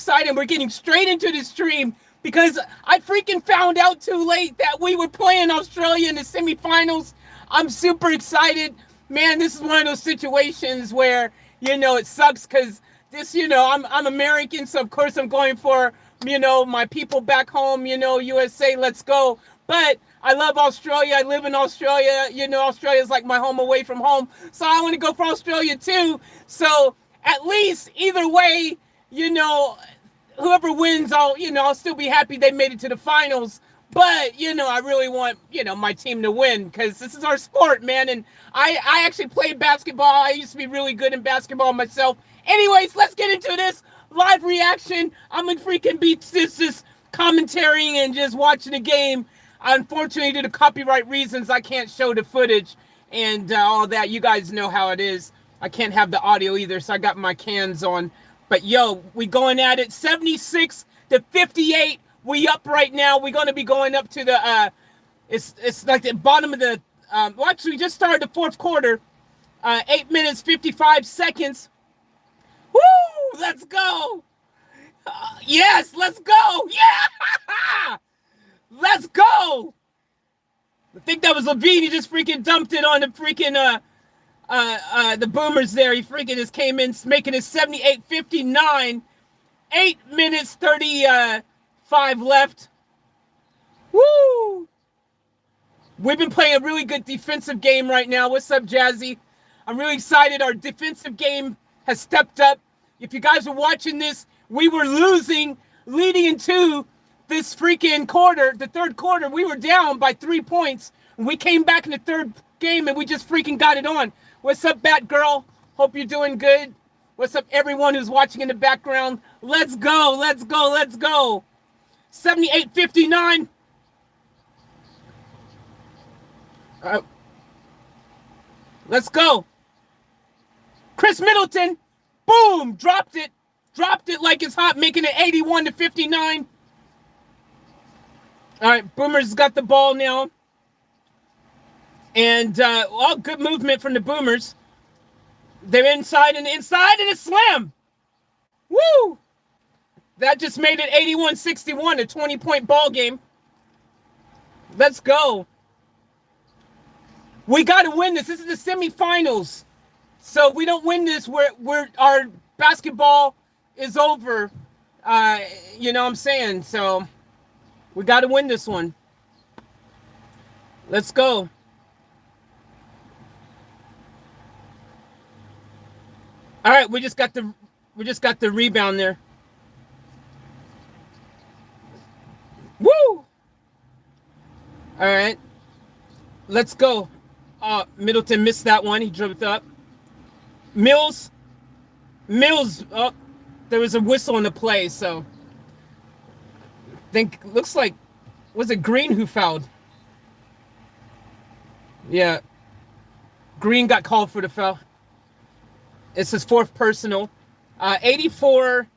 excited. We're getting straight into the stream because I freaking found out too late that we were playing Australia in the semifinals. I'm super excited. Man, this is one of those situations where, it sucks because I'm American, so of course I'm going for, my people back home, USA, let's go. But I love Australia. I live in Australia. Australia is like my home away from home. So I want to go for Australia too. So at least either way, whoever wins, I'll still be happy they made it to the finals. But, I really want, my team to win because this is our sport, man. And I actually played basketball. I used to be really good in basketball myself. Anyways, let's get into this live reaction. I'm going to freaking beat this commentary and just watching the game. Unfortunately, due to copyright reasons, I can't show the footage and all that. You guys know how it is. I can't have the audio either, so I got my cans on. But, we going at it 76-58. We up right now. We're going to be going up to the, it's like the bottom of the, actually, we just started the fourth quarter. 8 minutes, 55 seconds. Woo! Let's go. Yes, let's go. Yeah! Let's go. I think that was Levine. He just freaking dumped it on the freaking, the Boomers there. He freaking just came in, making it 78-59. 8 minutes, 35 left. Woo! We've been playing a really good defensive game right now. What's up, Jazzy? I'm really excited. Our defensive game has stepped up. If you guys are watching this, we were losing, leading into this freaking quarter, the third quarter. We were down by 3 points. And we came back in the third game, and we just freaking got it on. What's up, Batgirl? Hope you're doing good. What's up, everyone who's watching in the background? Let's go, let's go, let's go. 78-59. Let's go. Chris Middleton, boom, dropped it like it's hot, making it 81-59. All right, Boomers got the ball now. And all good movement from the Boomers. They're inside and a slam. Woo! That just made it 81-61, a 20-point ball game. Let's go. We got to win this. This is the semifinals. So if we don't win this, our basketball is over. You know what I'm saying? So we got to win this one. Let's go. All right, we just got the rebound there. Woo! All right. Let's go. Middleton missed that one. He dribbled up. Mills. Oh, there was a whistle in the play, so looks like, was it Green who fouled? Yeah. Green got called for the foul. It's his fourth personal. 84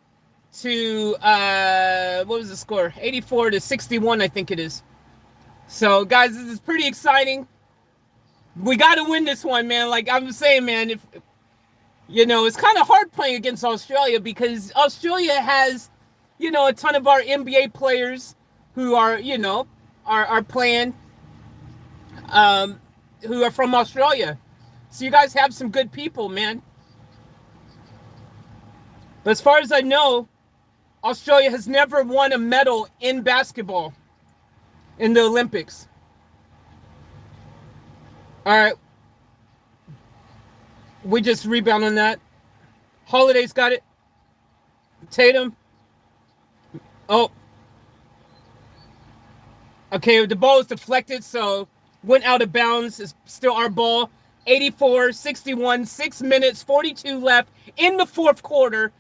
to what was the score? 84-61, I think it is. So, guys, this is pretty exciting. We got to win this one, man. Like I'm saying, man, if it's kind of hard playing against Australia because Australia has, a ton of our NBA players who are, are playing, who are from Australia. So you guys have some good people, man. But as far as I know, Australia has never won a medal in basketball in the Olympics. All right. We just rebound on that. Holiday's got it. Tatum. Oh. Okay, the ball was deflected, so went out of bounds. It's still our ball. 84-61, 6 minutes, 42 left in the fourth quarter.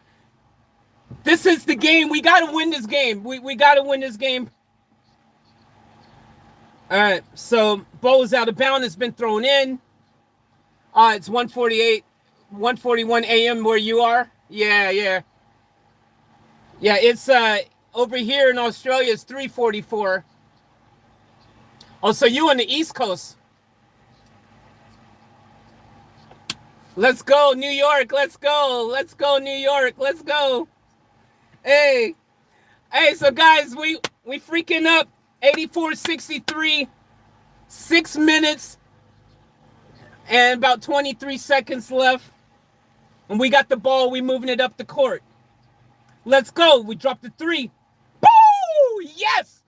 This is the game. We got to win this game. We got to win this game. All right, so ball is out of bounds. It's been thrown in. It's 1:41 a.m. where you are. Yeah. Yeah, it's over here in Australia, it's 3:44. Oh, so you on the East Coast. Let's go, New York. Let's go. Let's go, New York. Let's go. Hey, hey, so guys, we freaking up 84-63, 6 minutes and about 23 seconds left. And we got the ball, we moving it up the court. Let's go. We dropped the three. Boo! Yes!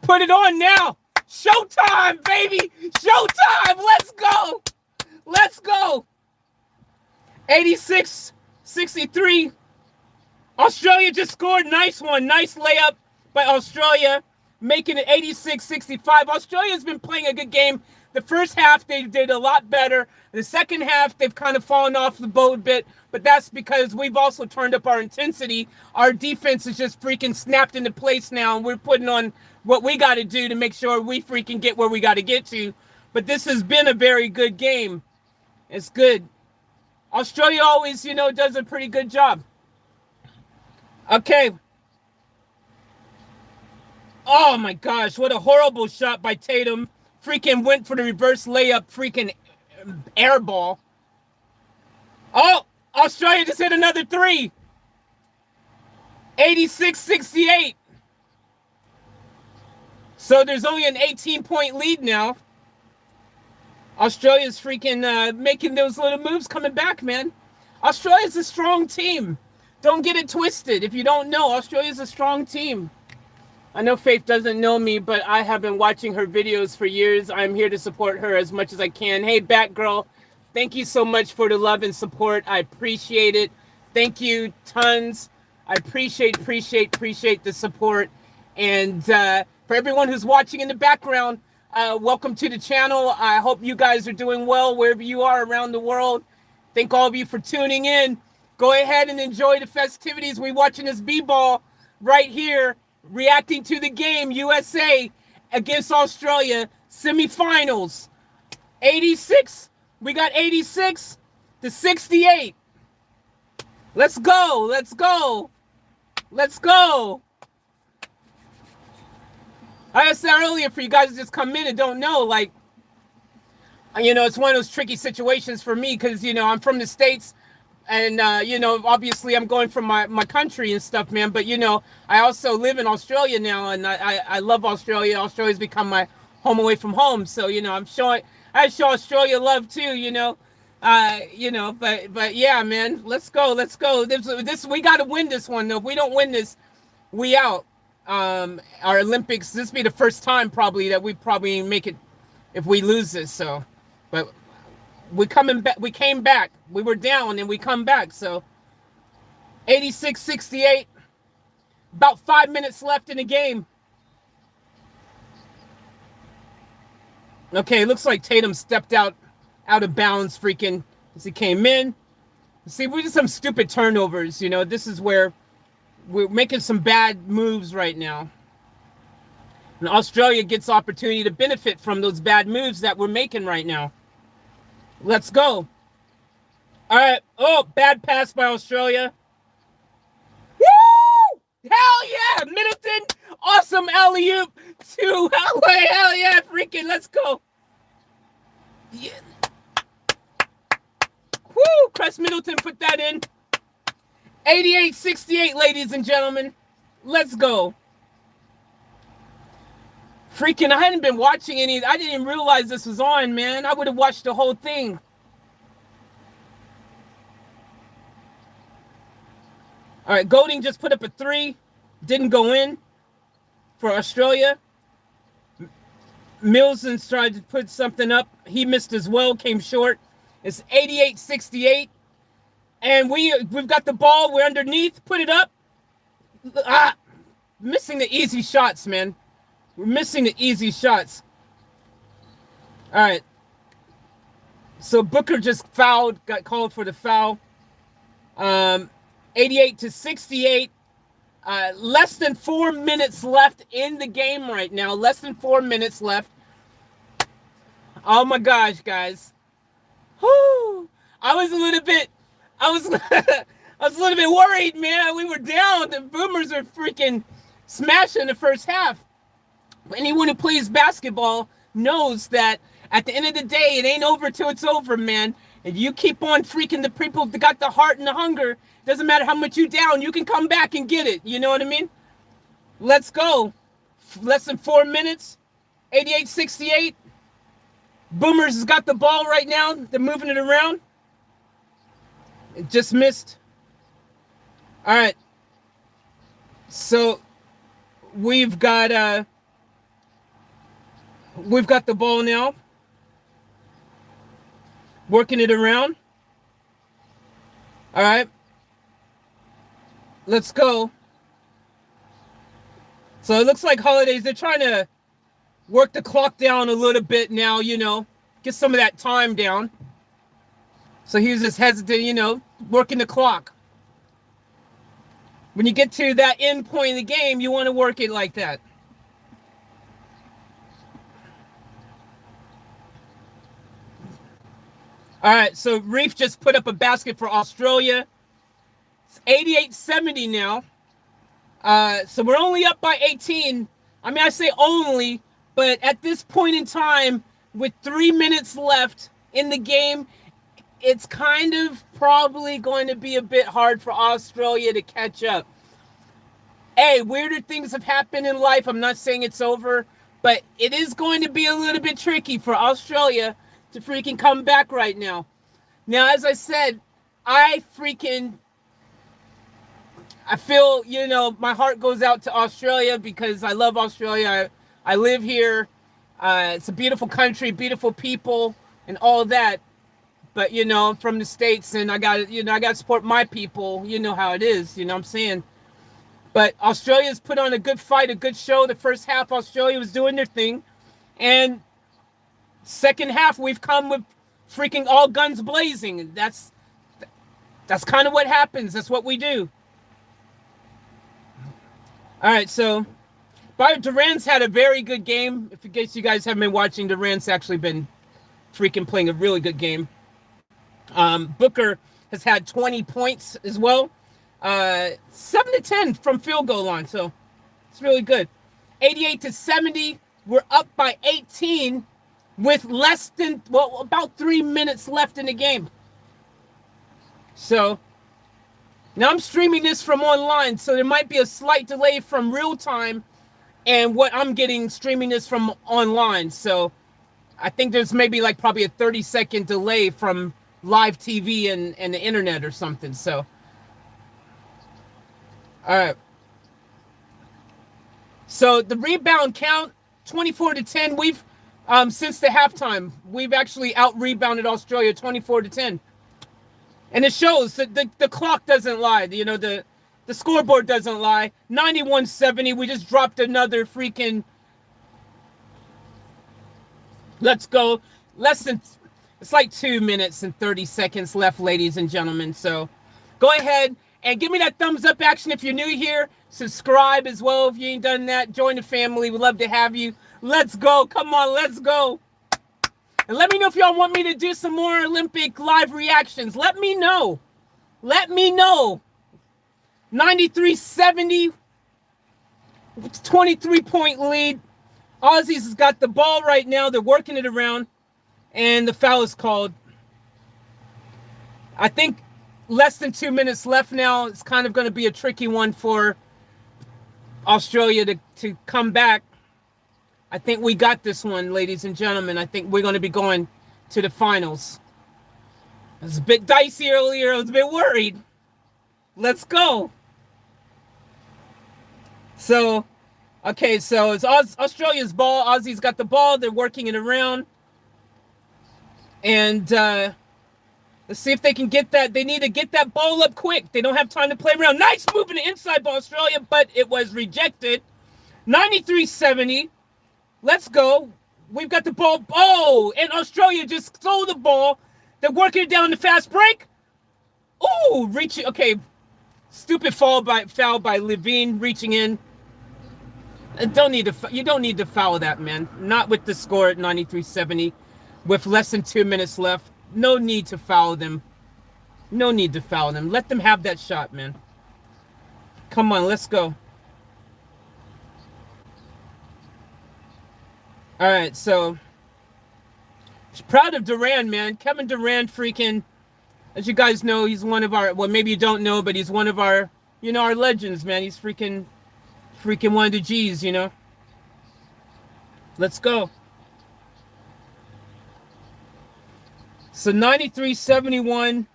Put it on now. Showtime, baby! Showtime! Let's go! Let's go! 86-63. Australia just scored. Nice one. Nice layup by Australia, making it 86-65. Australia's been playing a good game. The first half, they did a lot better. The second half, they've kind of fallen off the boat a bit, but that's because we've also turned up our intensity. Our defense is just freaking snapped into place now, and we're putting on what we got to do to make sure we freaking get where we got to get to. But this has been a very good game. It's good. Australia always, does a pretty good job. Okay. Oh my gosh, what a horrible shot by Tatum. Freaking went for the reverse layup, freaking air ball. Oh, Australia just hit another three. 86-68. So there's only an 18-point lead now. Australia's freaking making those little moves, coming back, man. Australia's a strong team. Don't get it twisted. If you don't know, Australia's a strong team. I know Faith doesn't know me, but I have been watching her videos for years. I'm here to support her as much as I can. Hey, Batgirl, thank you so much for the love and support. I appreciate it. Thank you, tons. I appreciate the support. And for everyone who's watching in the background, welcome to the channel. I hope you guys are doing well wherever you are around the world. Thank all of you for tuning in. Go ahead and enjoy the festivities. We're watching this b-ball right here, reacting to the game, USA against Australia, semifinals. 86, we got 86-68. Let's go, let's go, let's go. Like I said earlier, for you guys to just come in and don't know, like, it's one of those tricky situations for me because, I'm from the States. And, obviously I'm going from my country and stuff, man. But, I also live in Australia now, and I love Australia. Australia's become my home away from home. So, I show Australia love too, but yeah, man, let's go. This we got to win this one, though. If we don't win this, we out. Our Olympics, this will be the first time probably that we probably make it if we lose this. So, but we came back. We were down and we come back. So 86-68. About 5 minutes left in the game. Okay, looks like Tatum stepped out of bounds freaking as he came in. See, we did some stupid turnovers, This is where we're making some bad moves right now. And Australia gets opportunity to benefit from those bad moves that we're making right now. Let's go. All right. Oh, bad pass by Australia. Woo! Hell yeah! Middleton, awesome alley-oop to hell yeah, freaking let's go. Yeah. Woo! Chris Middleton put that in. 88-68, ladies and gentlemen. Let's go. Freaking, I hadn't been watching any. I didn't even realize this was on, man. I would have watched the whole thing. All right, Golding just put up a three. Didn't go in for Australia. Mills tried to put something up. He missed as well, came short. It's 88-68. And we've got the ball. We're underneath. Put it up. Missing the easy shots, man. We're missing the easy shots. All right. So Booker just fouled, got called for the foul. 88-68. Less than 4 minutes left in the game right now. Less than 4 minutes left. Oh my gosh, guys. Whew. I was a little bit worried, man. We were down. The Boomers are freaking smashing the first half. Anyone who plays basketball knows that at the end of the day, it ain't over till it's over, man. And you keep on freaking the people that got the heart and the hunger, Doesn't matter how much you down, you can come back and get it. You know what I mean? Let's go. Less than 4 minutes. 88-68. Boomers has got the ball right now. They're moving it around. It just missed. All right. So we've got the ball now. Working it around. All right. Let's go. So it looks like Holidays, they're trying to work the clock down a little bit now, you know, get some of that time down. So he's just hesitant, you know, working the clock. When you get to that end point of the game, you want to work it like that. All right, so Reef just put up a basket for Australia. It's 88-70 now. So we're only up by 18. I mean, I say only, but at this point in time, with 3 minutes left in the game, it's kind of probably going to be a bit hard for Australia to catch up. Hey, weirder things have happened in life. I'm not saying it's over, but it is going to be a little bit tricky for Australia to freaking come back right now. Now, as I said, I feel, you know, my heart goes out to Australia because I love Australia. I live here. It's a beautiful country, beautiful people, and all that. But, you know, I'm from the States, and I got to support my people. You know how it is, you know what I'm saying? But Australia's put on a good fight, a good show. The first half, Australia was doing their thing. And second half, we've come with freaking all guns blazing. And that's kind of what happens. That's what we do. All right, so Durant's had a very good game. If in case you guys haven't been watching, Durant's actually been freaking playing a really good game. Booker has had 20 points as well. 7-10 from field goal line, so it's really good. 88-70. We're up by 18 with about 3 minutes left in the game. So now I'm streaming this from online, so there might be a slight delay from real time and what I'm getting streaming this from online. So I think there's maybe like probably a 30-second delay from live TV and the internet or something. So, all right. So the rebound count, 24-10. We've, since the halftime, we've actually out-rebounded Australia 24-10. And it shows that the clock doesn't lie. You know, the scoreboard doesn't lie. 91-70. We just dropped another freaking. Let's go. It's like 2 minutes and 30 seconds left, ladies and gentlemen. So go ahead and give me that thumbs up action if you're new here. Subscribe as well if you ain't done that. Join the family. We'd love to have you. Let's go. Come on, let's go. And let me know if y'all want me to do some more Olympic live reactions. Let me know. Let me know. 93-70. 23-point lead. Aussies has got the ball right now. They're working it around. And the foul is called. I think less than 2 minutes left now. It's kind of going to be a tricky one for Australia to come back. I think we got this one, ladies and gentlemen. I think we're going to be going to the finals. It was a bit dicey earlier. I was a bit worried. Let's go. So, okay, so it's Australia's ball. Aussie's got the ball. They're working it around. And let's see if they can get that. They need to get that ball up quick. They don't have time to play around. Nice move in the inside by Australia, but it was rejected. 93-70. Let's go. We've got the ball. Oh, and Australia just stole the ball. They're working it down the fast break. Oh, reaching. Okay. Stupid foul by Levine reaching in. You don't need to foul that, man. Not with the score at 93-70 with less than 2 minutes left. No need to foul them. No need to foul them. Let them have that shot, man. Come on, let's go. All right, so proud of Durant, man. Kevin Durant freaking As you guys know, he's one of our, well, maybe you don't know, but he's one of our, our legends, man. He's freaking one of the G's, Let's go. So 93-71,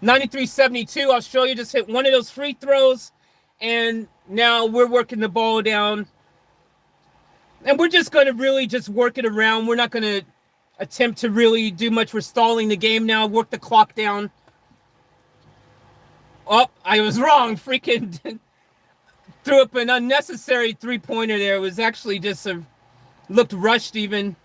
93-72. Australia just hit one of those free throws, and now we're working the ball down. And we're just going to really just work it around. We're not going to attempt to really do much. We're stalling the game now, work the clock down. Oh, I was wrong. Freaking threw up an unnecessary three-pointer there. It was actually just looked rushed even.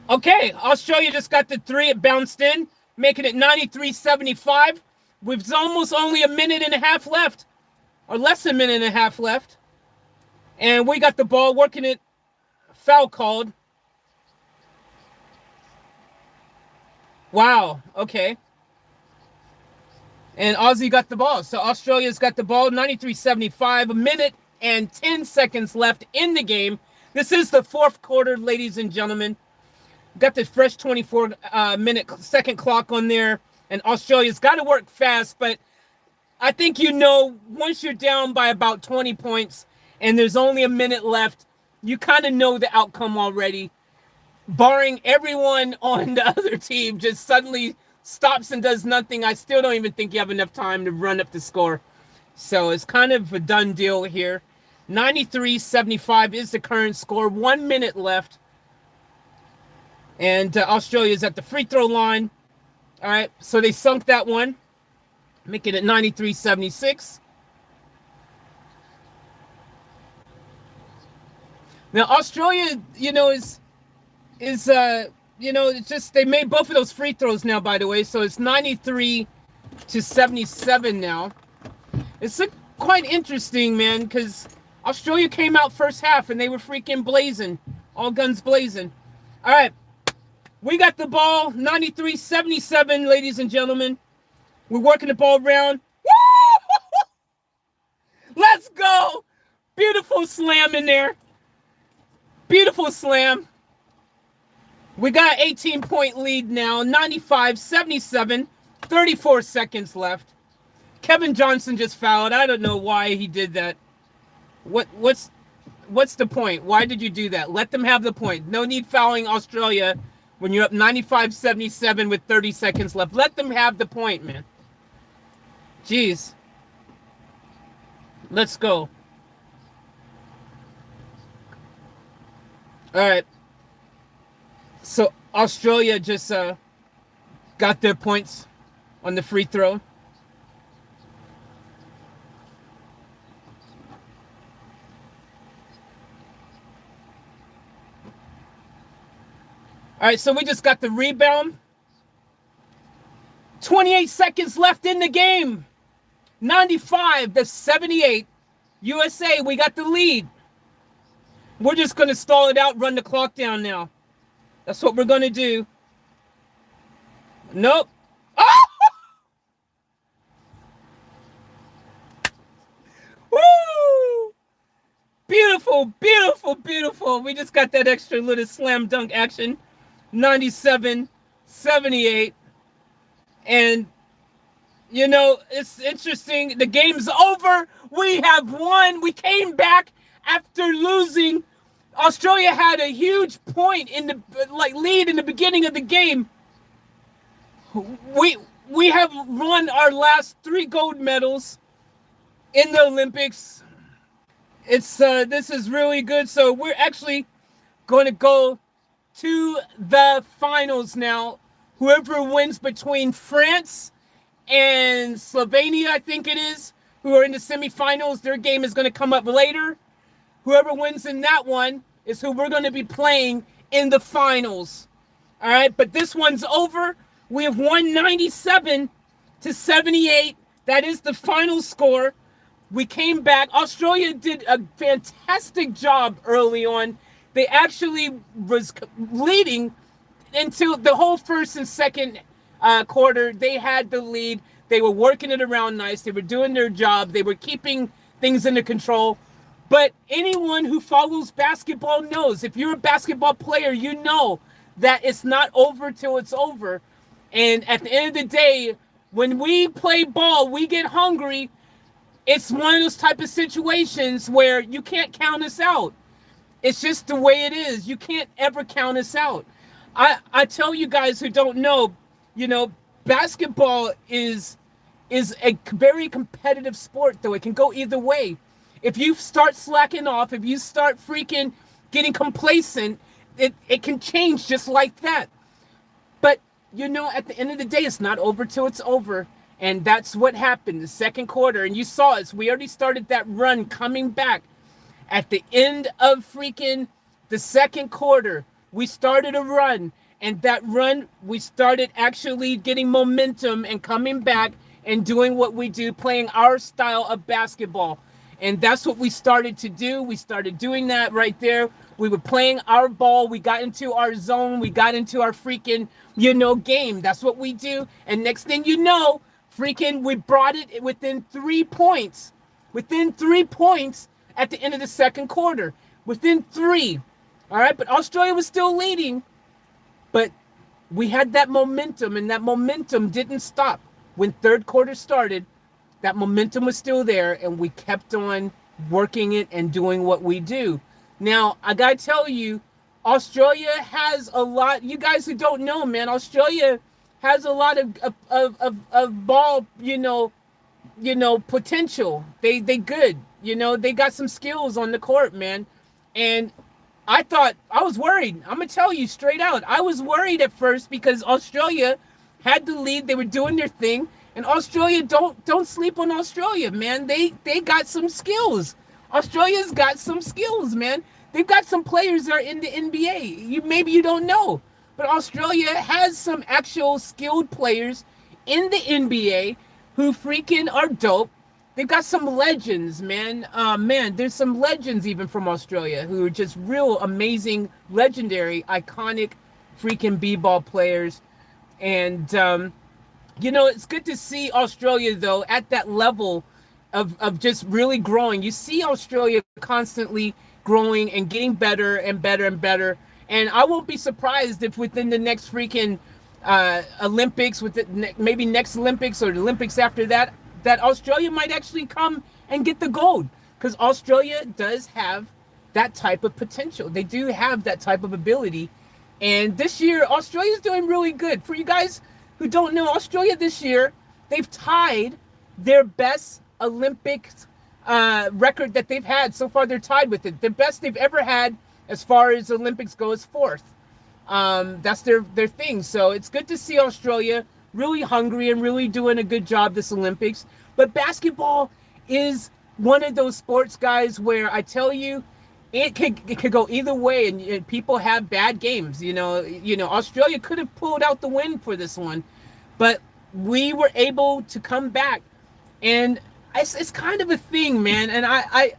Okay, Australia just got the three. It bounced in, making it 93-75. With almost only a minute and a half left, or less than a minute and a half left. And we got the ball, working it. Foul called. Wow, okay. And Aussie got the ball. So Australia's got the ball, 93-75, a minute and 10 seconds left in the game. This is the fourth quarter, ladies and gentlemen. Got the fresh 24-minute second clock on there. And Australia's got to work fast, but I think once you're down by about 20 points and there's only a minute left, you kind of know the outcome already. Barring everyone on the other team just suddenly stops and does nothing, I still don't even think you have enough time to run up the score. So it's kind of a done deal here. 93-75 is the current score. 1 minute left. And Australia's at the free throw line. All right, so they sunk that one, making it 93-76. Now Australia, is it's just they made both of those free throws now, by the way. So it's 93-77 now. It's quite interesting, man, because Australia came out first half and they were freaking blazing, all guns blazing. All right, we got the ball, 93-77, ladies and gentlemen. We're working the ball around. Let's go. Beautiful slam in there. Beautiful slam. We got 18-point lead now, 95-77, 34 seconds left. Kevin Johnson just fouled. I don't know why he did that. What's the point? Why did you do that? Let them have the point. No need fouling Australia when you're up 95-77 with 30 seconds left. Let them have the point, man. Jeez. Let's go. All right. So Australia just got their points on the free throw. All right, so we just got the rebound. 28 seconds left in the game. 95-78. USA, we got the lead. We're just going to stall it out, run the clock down now. That's what we're going to do. Nope. Oh! Woo! Beautiful, beautiful, beautiful. We just got that extra little slam dunk action. 97-78. And, it's interesting. The game's over. We have won. We came back after losing. Australia had a huge point in the lead in the beginning of the game. We have won our last 3 gold medals in the Olympics. This is really good. So we're actually going to go to the finals now. Whoever wins between France and Slovenia, I think it is, who are in the semifinals, their game is going to come up later. Whoever wins in that one is who we're going to be playing in the finals. All right, but this one's over. We have won 97-78. That is the final score. We came back. Australia did a fantastic job early on. They actually was leading until the whole first and second quarter. They had the lead. They were working it around nice. They were doing their job. They were keeping things under control. But anyone who follows basketball knows, if you're a basketball player, you know that it's not over till it's over. And at the end of the day, when we play ball, we get hungry. It's one of those type of situations where you can't count us out. It's just the way it is. You can't ever count us out. I tell you guys who don't know, basketball is a very competitive sport, though. It can go either way. If you start slacking off, if you start freaking getting complacent, it can change just like that. But, at the end of the day, it's not over till it's over. And that's what happened the second quarter. And you saw us. We already started that run coming back. At the end of freaking the second quarter, we started a run. And that run, we started actually getting momentum and coming back and doing what we do, playing our style of basketball. And that's what we started to do. We started doing that right there. We were playing our ball. We got into our zone. We got into our freaking, game. That's what we do. And next thing you know, freaking, we brought it within 3 points. Within 3 points at the end of the second quarter. Within 3. All right, but Australia was still leading. But we had that momentum, and that momentum didn't stop. When third quarter started, that momentum was still there, and we kept on working it and doing what we do. Now, I got to tell you, Australia has a lot. You guys who don't know, man, Australia has a lot of ball, potential. They good. They got some skills on the court, man. And I was worried. I'm going to tell you straight out. I was worried at first because Australia had the lead. They were doing their thing. And Australia, don't sleep on Australia, man. They got some skills. Australia's got some skills, man. They've got some players that are in the NBA. Maybe you don't know. But Australia has some actual skilled players in the NBA who freaking are dope. They've got some legends, man. There's some legends even from Australia who are just real amazing, legendary, iconic freaking b-ball players. And, it's good to see Australia, though, at that level of just really growing. You see Australia constantly growing and getting better and better and better. And I won't be surprised if within the next freaking Olympics, maybe next Olympics or the Olympics after that, that Australia might actually come and get the gold. Because Australia does have that type of potential. They do have that type of ability. And this year, Australia's doing really good. For you guys who don't know, Australia this year, they've tied their best Olympics record that they've had. So far, they're tied with it. The best they've ever had as far as Olympics go is 4th. That's their thing. So it's good to see Australia really hungry and really doing a good job this Olympics. But basketball is one of those sports, guys, where I tell you, it could go either way, and people have bad games. Australia could have pulled out the win for this one, but we were able to come back, and it's kind of a thing, man. And I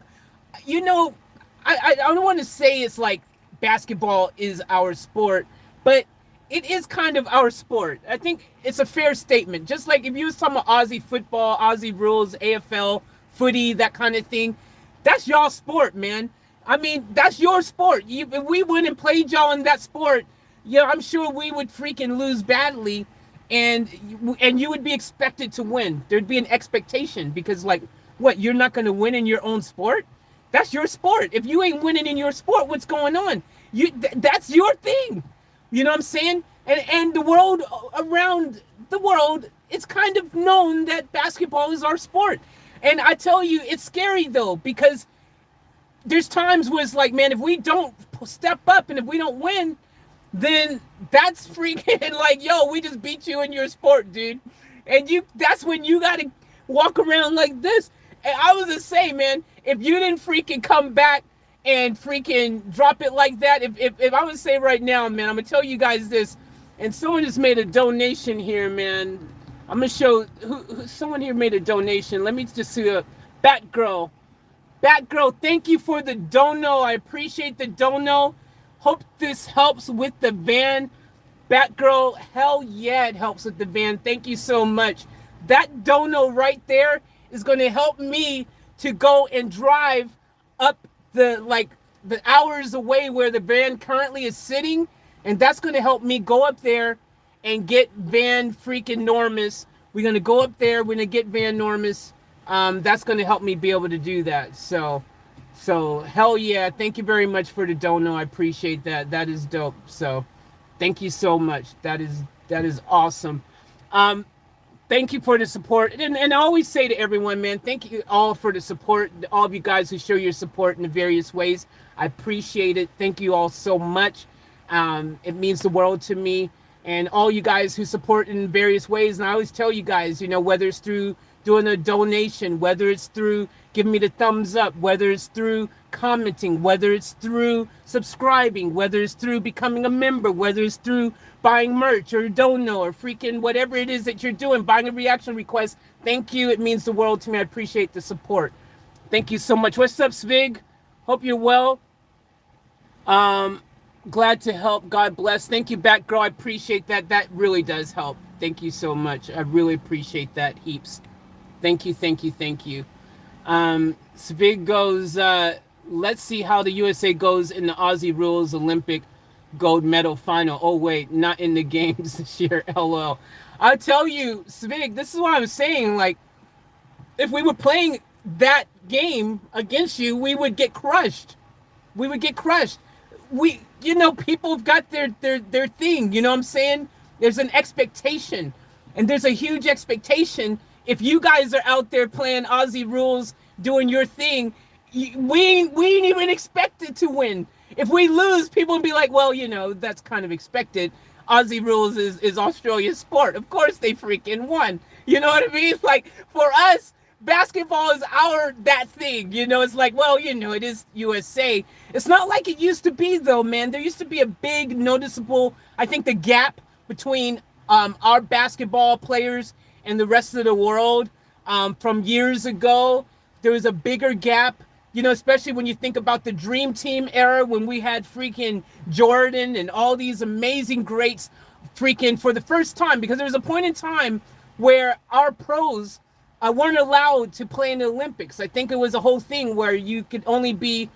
don't want to say it's like basketball is our sport, but it is kind of our sport. I think it's a fair statement. Just like if you was talking about Aussie football, Aussie rules, AFL, footy, that kind of thing, that's y'all sport, man. I mean, that's your sport. If we went and played y'all in that sport, I'm sure we would freaking lose badly, and you would be expected to win. There'd be an expectation because, like, what, you're not going to win in your own sport? That's your sport. If you ain't winning in your sport, what's going on? That's your thing. You know what I'm saying? And the world, around the world, it's kind of known that basketball is our sport. And I tell you, it's scary, though, because there's times where it's like, man, if we don't step up and if we don't win, then that's freaking like, yo, we just beat you in your sport, dude. And that's when you got to walk around like this. And I was just saying, man, if you didn't freaking come back and freaking drop it like that, if I would say right now, man, I'm going to tell you guys this, and someone just made a donation here, man. I'm going to show who someone here made a donation. Let me just see a Batgirl. Batgirl, thank you for the dono. I appreciate the dono. Hope this helps with the van. Batgirl, hell yeah, it helps with the van. Thank you so much. That dono right there is going to help me to go and drive up the hours away where the van currently is sitting. And that's going to help me go up there and get Van freaking Normus. We're going to go up there. We're going to get Van Normus. That's going to help me be able to do that. So hell yeah. Thank you very much for the dono. I appreciate that. That is dope. So thank you so much. That is awesome. Thank you for the support. And I always say to everyone, man, thank you all for the support. All of you guys who show your support in the various ways. I appreciate it. Thank you all so much. It means the world to me. And all you guys who support in various ways. And I always tell you guys, you know, whether it's through doing a donation, whether it's through giving me the thumbs up, whether it's through commenting, whether it's through subscribing, whether it's through becoming a member, whether it's through buying merch or dono or freaking whatever it is that you're doing, buying a reaction request. Thank you. It means the world to me. I appreciate the support. Thank you so much. What's up, Svig? Hope you're well. Glad to help. God bless. Thank you, Batgirl. I appreciate that. That really does help. Thank you so much. I really appreciate that heaps. Thank you, thank you, thank you. Svig goes, let's see how the USA goes in the Aussie Rules Olympic gold medal final. Oh, wait, not in the games this year. LOL. I'll tell you, Svig, this is what I'm saying. Like, if we were playing that game against you, we would get crushed. We would get crushed. You know, people have got their thing. You know what I'm saying? There's an expectation, and there's a huge expectation. If you guys are out there playing Aussie Rules, doing your thing, we ain't even expected to win. If we lose, people will be like, well, you know, that's kind of expected. Aussie Rules is Australia's sport. Of course they freaking won. You know what I mean? Like, for us, basketball is that thing. You know, it's like, well, you know, it is USA. It's not like it used to be, though, man. There used to be a big noticeable, I think, the gap between our basketball players and the rest of the world from years ago. There was a bigger gap, you know, especially when you think about the Dream Team era when we had freaking Jordan and all these amazing greats freaking for the first time, because there was a point in time where our pros weren't allowed to play in the Olympics. I think it was a whole thing where you could only be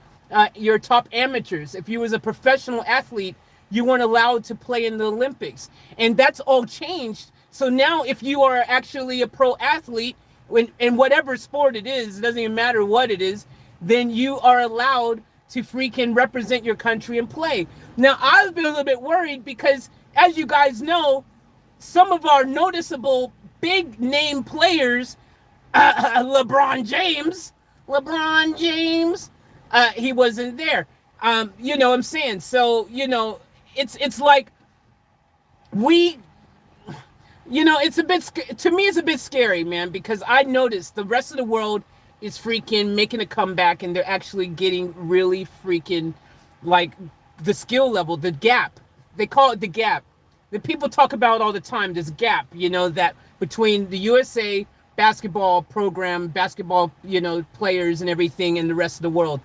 your top amateurs. If you was a professional athlete, you weren't allowed to play in the Olympics. And that's all changed. So now if you are actually a pro athlete, in whatever sport it is, it doesn't even matter what it is, then you are allowed to freaking represent your country and play. Now, I've been a little bit worried because, as you guys know, some of our noticeable big name players, LeBron James, he wasn't there. You know what I'm saying? So, you know, it's like you know, it's a bit, to me, it's a bit scary, man, because I noticed the rest of the world is freaking making a comeback, and they're actually getting really freaking, like, the skill level, the gap. They call it the gap. The people talk about all the time, this gap, you know, that between the USA basketball program, basketball, you know, players and everything, and the rest of the world.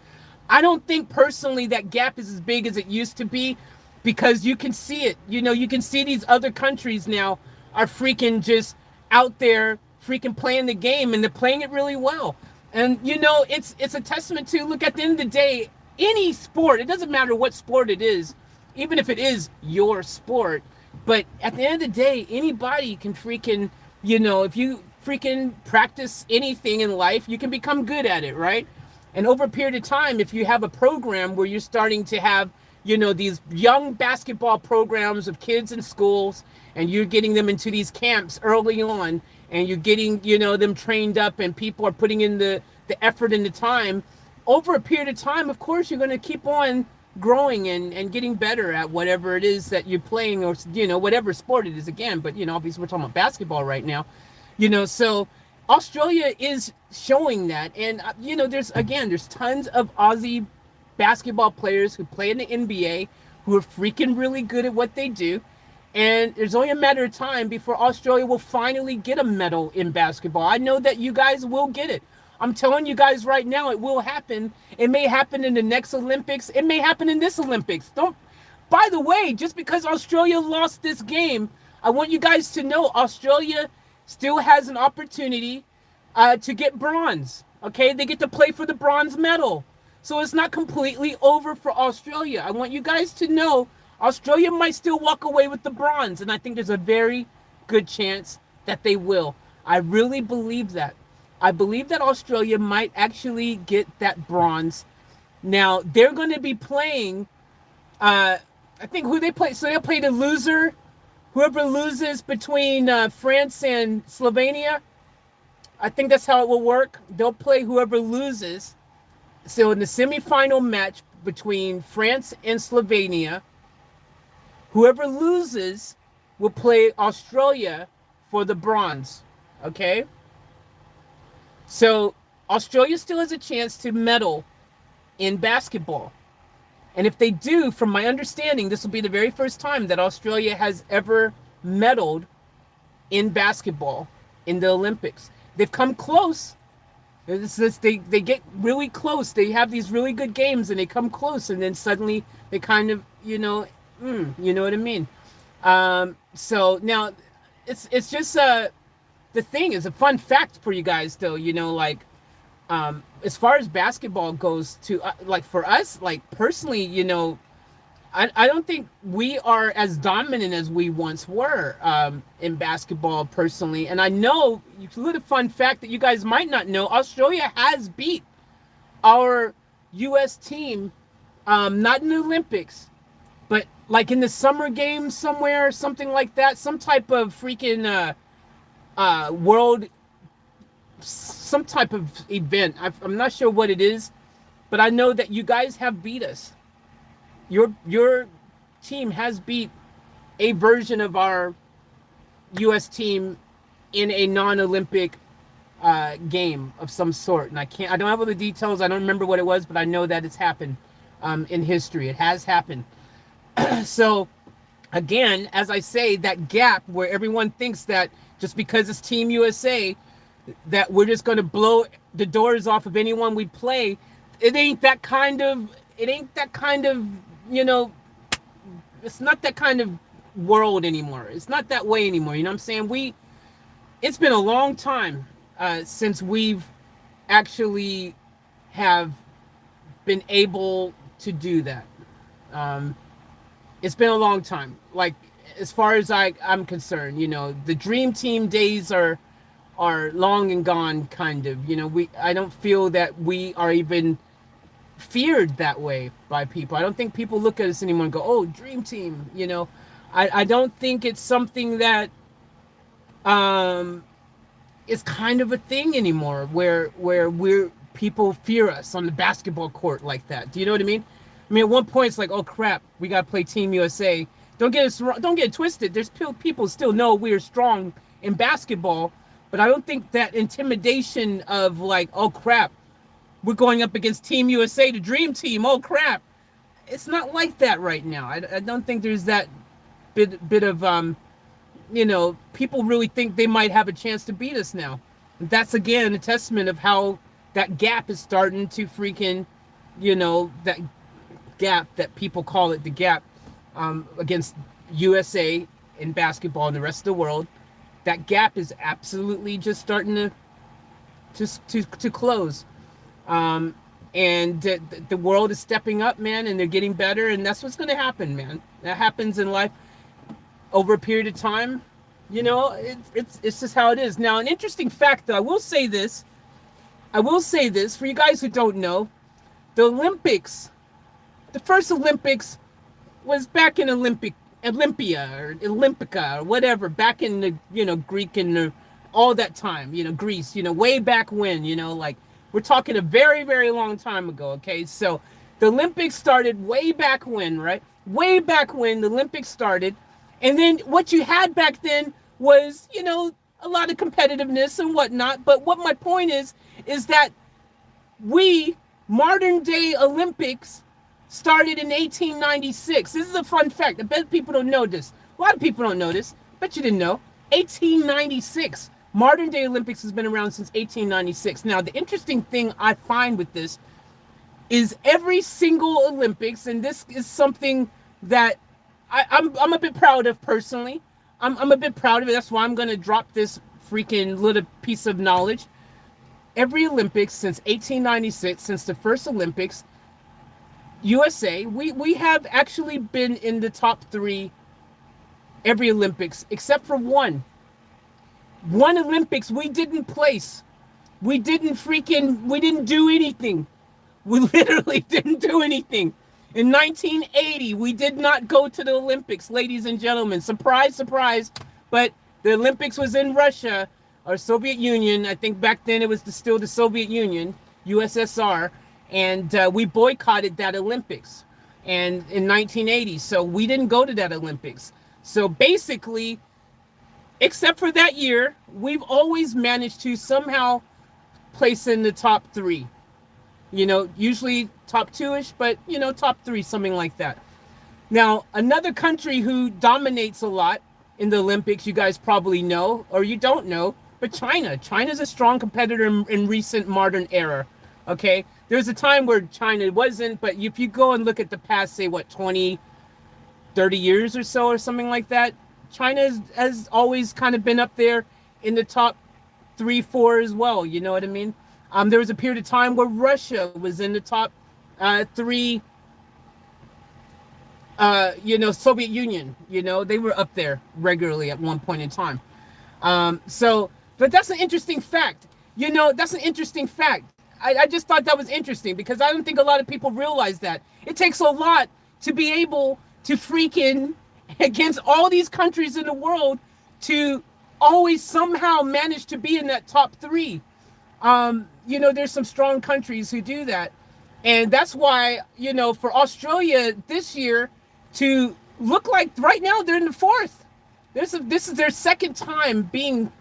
I don't think personally that gap is as big as it used to be, because you can see it. You know, you can see these other countries now are freaking just out there freaking playing the game, and they're playing it really well. And, you know, it's a testament to, look, at the end of the day, any sport, it doesn't matter what sport it is, even if it is your sport, but at the end of the day, anybody can freaking, you know, if you freaking practice anything in life, you can become good at it, right? And over a period of time, if you have a program where you're starting to have, you know, these young basketball programs of kids in schools, and you're getting them into these camps early on, and you're getting, you know, them trained up, and people are putting in the effort and the time, over a period of time, of course, you're going to keep on growing and getting better at whatever it is that you're playing, or, you know, whatever sport it is, again. But, you know, obviously we're talking about basketball right now, you know, so Australia is showing that. And, you know, there's tons of Aussie basketball players who play in the NBA who are freaking really good at what they do. And there's only a matter of time before Australia will finally get a medal in basketball. I know that you guys will get it. I'm telling you guys right now, it will happen. It may happen in the next Olympics. It may happen in this Olympics. By the way, just because Australia lost this game, I want you guys to know Australia still has an opportunity to get bronze. Okay, they get to play for the bronze medal. So it's not completely over for Australia. I want you guys to know Australia might still walk away with the bronze, and I think there's a very good chance that they will. I really believe that. I believe that Australia might actually get that bronze. Now, they're going to be playing, I think who they play. So they'll play the loser, whoever loses between France and Slovenia. I think that's how it will work. They'll play whoever loses. So in the semifinal match between France and Slovenia, whoever loses will play Australia for the bronze. Okay? So Australia still has a chance to medal in basketball. And if they do, from my understanding, this will be the very first time that Australia has ever medaled in basketball in the Olympics. They've come close. They get really close. They have these really good games and they come close, and then suddenly they kind of, you know what I mean? So now it's just the thing is a fun fact for you guys though, like as far as basketball goes to like for us, like personally, I don't think we are as dominant as we once were in basketball personally. And I know, a little fun fact that you guys might not know, Australia has beat our U.S. team, not in the Olympics, but like in the summer games somewhere, something like that, some type of freaking world, some type of event. I'm not sure what it is, but I know that you guys have beat us. Your team has beat a version of our U.S. team in a non-Olympic game of some sort, and I don't have all the details. I don't remember what it was, but I know that it's happened in history. It has happened. So, again, as I say, that gap where everyone thinks that just because it's Team USA, that we're just going to blow the doors off of anyone we play. It ain't that kind of. It's not that kind of world anymore. It's not that way anymore. You know what I'm saying? It's been a long time since we've actually have been able to do that. It's been a long time. Like, as far as I'm concerned, the dream team days are long and gone, kind of. I don't feel that we are even feared that way by people. I don't think people look at us anymore and go, oh, dream team. I don't think it's something that is kind of a thing anymore where people fear us on the basketball court like that. Do you know what I mean? I mean, at one point it's like, oh crap, we got to play Team USA. Don't get it twisted. There's people still know we're strong in basketball, but I don't think that intimidation of like, oh crap, we're going up against Team USA, the dream team. Oh crap! It's not like that right now. I don't think there's that bit of people really think they might have a chance to beat us now. That's again a testament of how that gap is starting to freaking, that gap that people call it, the gap against USA in basketball and the rest of the world. That gap is absolutely just starting to close. And the world is stepping up, man, and they're getting better, and that's what's going to happen, man. That happens in life over a period of time. It's just how it is. Now, an interesting fact, though, I will say this for you guys who don't know, the Olympics, the first Olympics was back in Olympia or Olympica or whatever, back in the, Greek and all that time, Greece, way back when, like, we're talking a very, very long time ago, okay? So the Olympics started way back when, right? Way back when the Olympics started. And then what you had back then was, a lot of competitiveness and whatnot. But what my point is that modern day Olympics started in 1896. This is a fun fact. I bet people don't know this. A lot of people don't know this. Bet you didn't know. 1896. Modern day Olympics has been around since 1896. Now, the interesting thing I find with this is every single Olympics, and this is something that I'm a bit proud of personally. I'm a bit proud of it. That's why I'm going to drop this freaking little piece of knowledge. Every Olympics since 1896, since the first Olympics, USA, we have actually been in the top three every Olympics except for one. One Olympics we didn't place. We didn't do anything. We literally didn't do anything. In 1980, we did not go to the Olympics, ladies and gentlemen. Surprise, surprise. But the Olympics was in Russia, or Soviet Union. I think back then it was still the Soviet Union, USSR. And we boycotted that Olympics and in 1980. So we didn't go to that Olympics. So basically, except for that year, we've always managed to somehow place in the top three. You know, usually top two-ish, but, you know, top three, something like that. Now, another country who dominates a lot in the Olympics, you guys probably know, or you don't know, but China. China's a strong competitor in recent modern era, okay? There's a time where China wasn't, but if you go and look at the past, say, 20, 30 years or so, or something like that, China has always kind of been up there in the top 3, 4 as well, you know what I mean? There was a period of time where Russia was in the top 3, Soviet Union, they were up there regularly at one point in time. But that's an interesting fact. That's an interesting fact. I just thought that was interesting because I don't think a lot of people realize that. It takes a lot to be able to freaking, against all these countries in the world, to always somehow manage to be in that top 3. There's some strong countries who do that. And that's why, for Australia this year to look like right now they're in the 4th. This is their second time being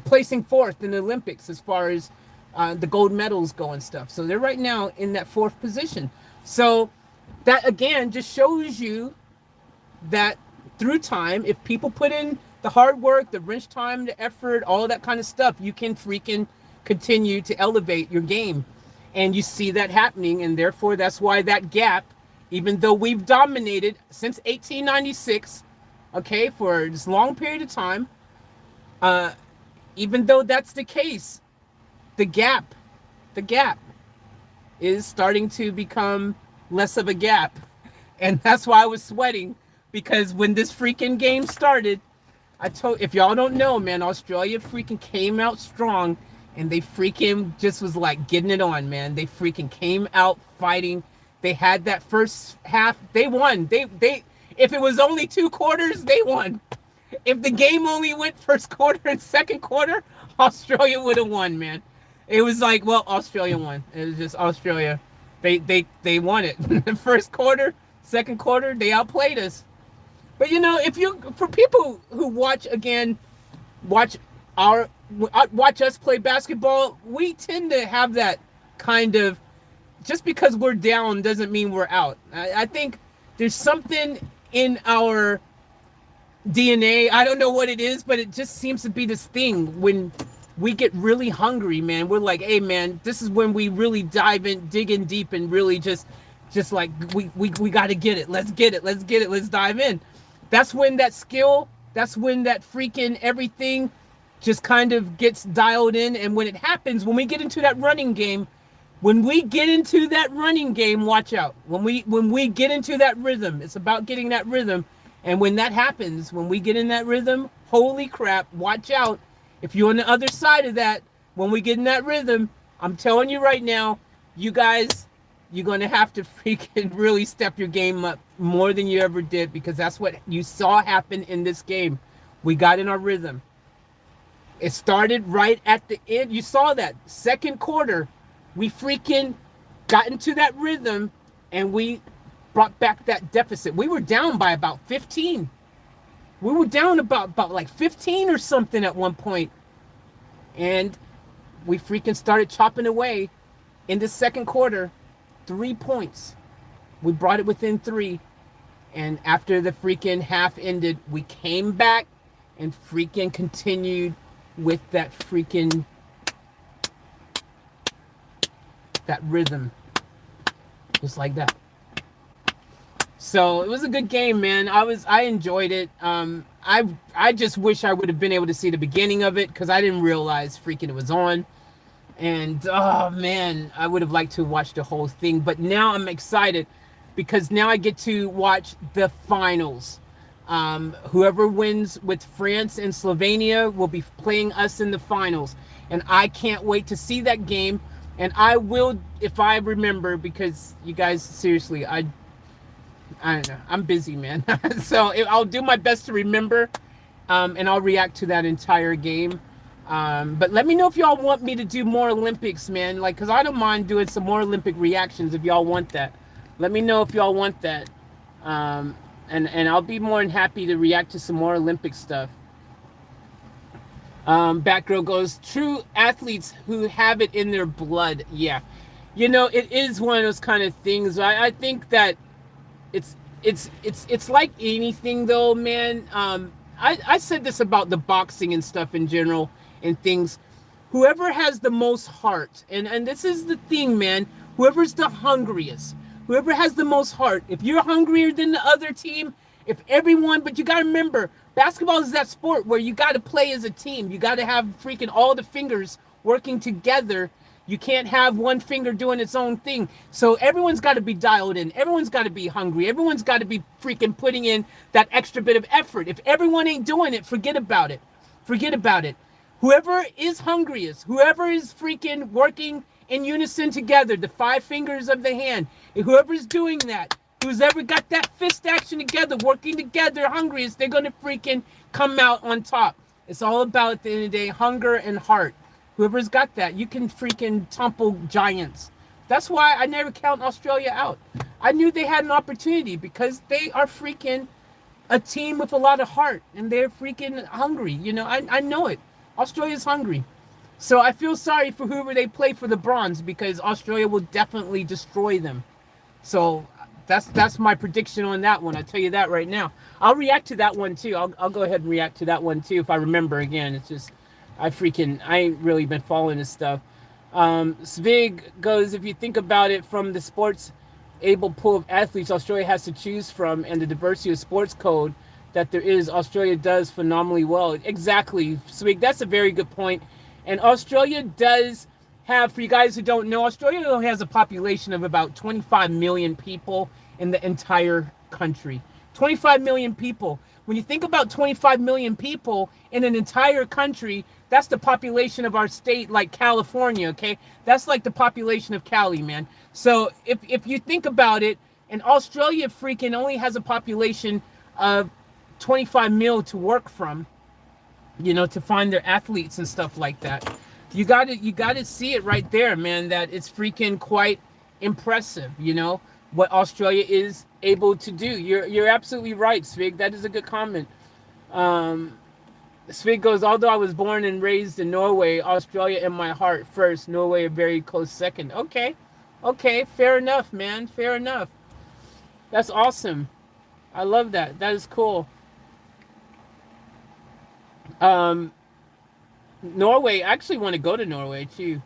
placing 4th in the Olympics as far as the gold medals go and stuff. So they're right now in that 4th position. So that again just shows you that through time, if people put in the hard work, the wrench time, the effort, all of that kind of stuff, you can freaking continue to elevate your game. And you see that happening, and therefore that's why that gap, even though we've dominated since 1896, okay, for this long period of time, even though that's the case, the gap is starting to become less of a gap. And that's why I was sweating, because when this freaking game started, if y'all don't know, man, Australia freaking came out strong, and they freaking just was like getting it on, man. They freaking came out fighting. They had that first half, they won. They if it was only 2 quarters, they won. If the game only went first quarter and second quarter, Australia would have won, man. It was like, well, Australia won. It was just Australia. They won it. The first quarter, second quarter, they outplayed us. But for people who watch us play basketball, we tend to have that kind of, just because we're down doesn't mean we're out. I think there's something in our DNA. I don't know what it is, but it just seems to be this thing when we get really hungry, man. We're like, hey, man, this is when we really dig in deep, and really just like we got to get it. Let's get it. Let's dive in. That's when that skill, that's when that freaking everything just kind of gets dialed in. And when it happens, when we get into that running game, watch out. When we get into that rhythm, it's about getting that rhythm. And when that happens, when we get in that rhythm, holy crap, watch out. If you're on the other side of that, when we get in that rhythm, I'm telling you right now, you guys, you're going to have to freaking really step your game up more than you ever did, because that's what you saw happen in this game. We got in our rhythm. It started right at the end. You saw that second quarter. We freaking got into that rhythm, and we brought back that deficit. We were down by about 15. We were down about like 15 or something at one point. And we freaking started chopping away in the second quarter. 3 points. We brought it within 3. And after the freaking half ended, we came back and freaking continued with that freaking, that rhythm. Just like that. So it was a good game, man. I enjoyed it. I just wish I would have been able to see the beginning of it, because I didn't realize freaking it was on. And oh man, I would have liked to watch the whole thing, but now I'm excited because now I get to watch the finals. Whoever wins with France and Slovenia will be playing us in the finals, and I can't wait to see that game. And I will, if I remember, because you guys, seriously, I don't know, I'm busy, man. So I'll do my best to remember, and I'll react to that entire game. But let me know if y'all want me to do more Olympics, man. Like, cause I don't mind doing some more Olympic reactions if y'all want that. Let me know if y'all want that. And I'll be more than happy to react to some more Olympic stuff. Batgirl goes, true athletes who have it in their blood. Yeah. You know, it is one of those kind of things. I think that it's like anything though, man. I said this about the boxing and stuff in general and things. Whoever has the most heart, and this is the thing, man, whoever's the hungriest, whoever has the most heart, if you're hungrier than the other team, if everyone, but you got to remember, basketball is that sport where you got to play as a team. You got to have freaking all the fingers working together. You can't have one finger doing its own thing. So everyone's got to be dialed in. Everyone's got to be hungry. Everyone's got to be freaking putting in that extra bit of effort. If everyone ain't doing it, forget about it. Forget about it. Whoever is hungriest, whoever is freaking working in unison together, the five fingers of the hand, whoever's doing that, who's ever got that fist action together, working together, hungriest, they're going to freaking come out on top. It's all about, at the end of the day, hunger and heart. Whoever's got that, you can freaking topple giants. That's why I never count Australia out. I knew they had an opportunity because they are freaking a team with a lot of heart and they're freaking hungry. You know, I know it. Australia's hungry. So I feel sorry for whoever they play for the bronze because Australia will definitely destroy them. So that's my prediction on that one. I'll tell you that right now. I'll react to that one too. I'll go ahead and react to that one too if I remember again. It's just I ain't really been following this stuff. Svig goes, if you think about it from the sports able pool of athletes Australia has to choose from and the diversity of sports code that there is, Australia does phenomenally well. Exactly, Svig, that's a very good point. And Australia does have, for you guys who don't know, Australia only has a population of about 25 million people in the entire country. 25 million people. When you think about 25 million people in an entire country, that's the population of our state, like California, okay? That's like the population of Cali, man. So if you think about it, and Australia freaking only has a population of 25 mil to work from, you know, to find their athletes and stuff like that. You gotta see it right there, man, that it's freaking quite impressive, you know, what Australia is able to do. You're absolutely right, Svig. That is a good comment. Svig goes, although I was born and raised in Norway, Australia in my heart first, Norway a very close second. Okay, fair enough, man, fair enough. That's awesome. I love that. That is cool. Norway, I actually want to go to Norway too.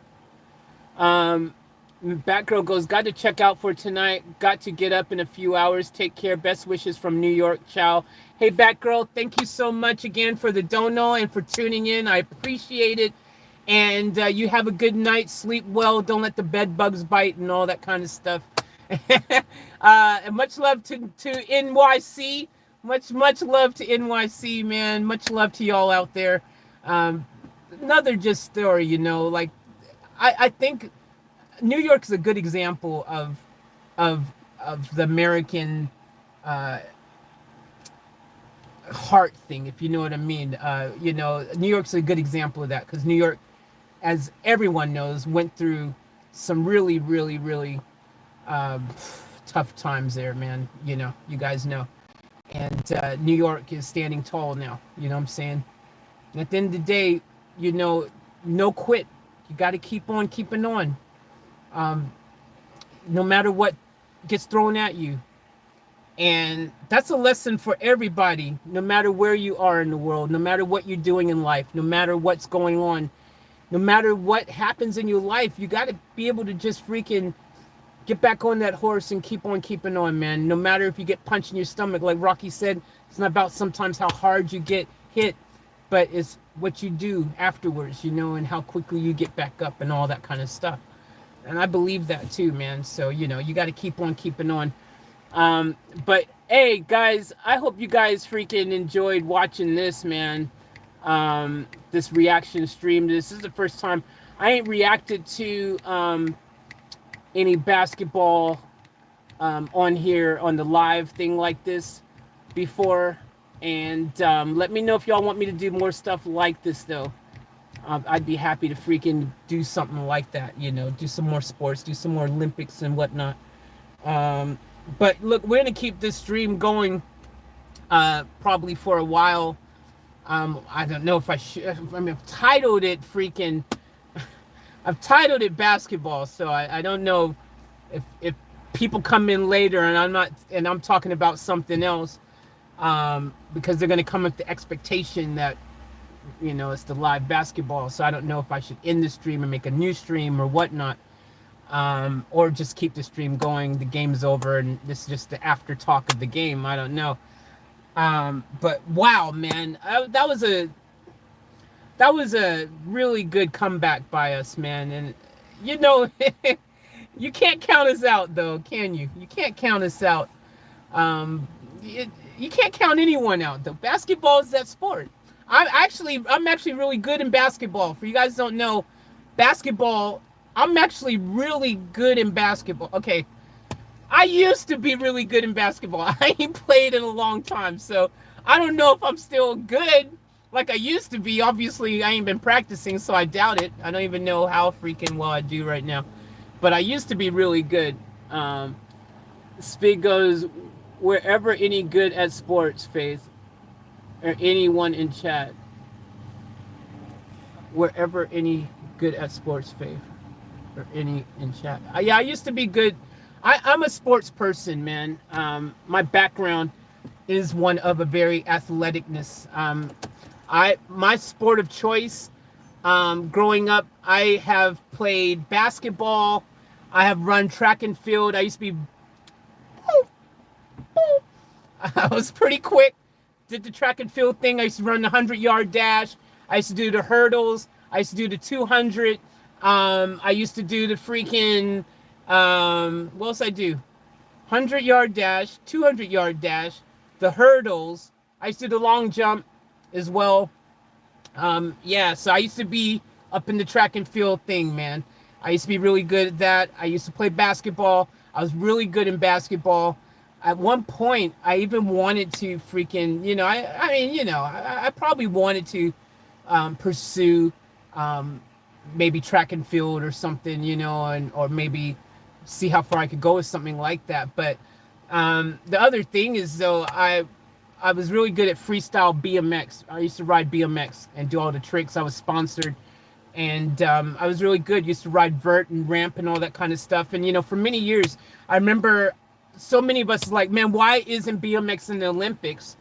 Batgirl goes, got to check out for tonight. Got to get up in a few hours. Take care. Best wishes from New York. Ciao. Hey, Batgirl, thank you so much again for the dono and for tuning in. I appreciate it. And you have a good night. Sleep well. Don't let the bed bugs bite and all that kind of stuff. And much love to NYC. Much love to NYC, man. Much love to y'all out there. Another just story, you know, like I think New York is a good example of the American heart thing, if you know what I mean. You know, New York's a good example of that because New York, as everyone knows, went through some really tough times there, man. You know, you guys know. And New York is standing tall now, you know what I'm saying? And at the end of the day, you know, no quit. You got to keep on keeping on. No matter what gets thrown at you. And that's a lesson for everybody, no matter where you are in the world, no matter what you're doing in life, no matter what's going on, no matter what happens in your life, you got to be able to just freaking get back on that horse and keep on keeping on, man. No matter if you get punched in your stomach, like Rocky said, it's not about sometimes how hard you get hit, but it's what you do afterwards, you know, and how quickly you get back up and all that kind of stuff. And I believe that too, man. So, you know, you got to keep on keeping on. But hey, guys, I hope you guys freaking enjoyed watching this, man. This reaction stream. This is the first time I ain't reacted to any basketball on here on the live thing like this before. And let me know if y'all want me to do more stuff like this, though. I'd be happy to freaking do something like that, you know, do some more sports, do some more Olympics and whatnot. But look, we're going to keep this stream going probably for a while. I don't know if I should. I mean, I've titled it freaking. I've titled it basketball, so I don't know if people come in later and I'm talking about something else, because they're going to come with the expectation that, you know, it's the live basketball. So I don't know if I should end the stream and make a new stream or whatnot, or just keep the stream going. The game's over and this is just the after talk of the game. I don't know. But wow, man, that was a really good comeback by us, man. And you know, you can't count us out, though, can you? You can't count us out. You can't count anyone out, though. Basketball is that sport. I'm actually really good in basketball. For you guys who don't know, basketball, I'm actually really good in basketball. Okay, I used to be really good in basketball. I ain't played in a long time, so I don't know if I'm still good like I used to be. Obviously, I ain't been practicing, so I doubt it. I don't even know how freaking well I do right now. But I used to be really good. Spig goes, wherever any good at sports, Faith, or anyone in chat. Wherever any good at sports, Faith, or any in chat. Yeah, I used to be good. I'm a sports person, man. My background is one of a very athleticness. My sport of choice, growing up, I have played basketball. I have run track and field. I used to be, I was pretty quick. Did the track and field thing. I used to run the 100-yard dash. I used to do the hurdles. I used to do the 200. I used to do the freaking, what else I do? 100-yard dash, 200-yard dash, the hurdles. I used to do the long jump as well. Yeah, so I used to be up in the track and field thing, man. I used to be really good at that. I used to play basketball. I was really good in basketball. At one point, I even wanted to freaking, you know, I mean, you know, I probably wanted to pursue maybe track and field or something, you know, or maybe see how far I could go with something like that. But the other thing is, though, I was really good at freestyle BMX. I used to ride BMX and do all the tricks. I was sponsored, and I was really good. Used to ride vert and ramp and all that kind of stuff. And, you know, for many years, I remember so many of us like, man, why isn't BMX in the Olympics?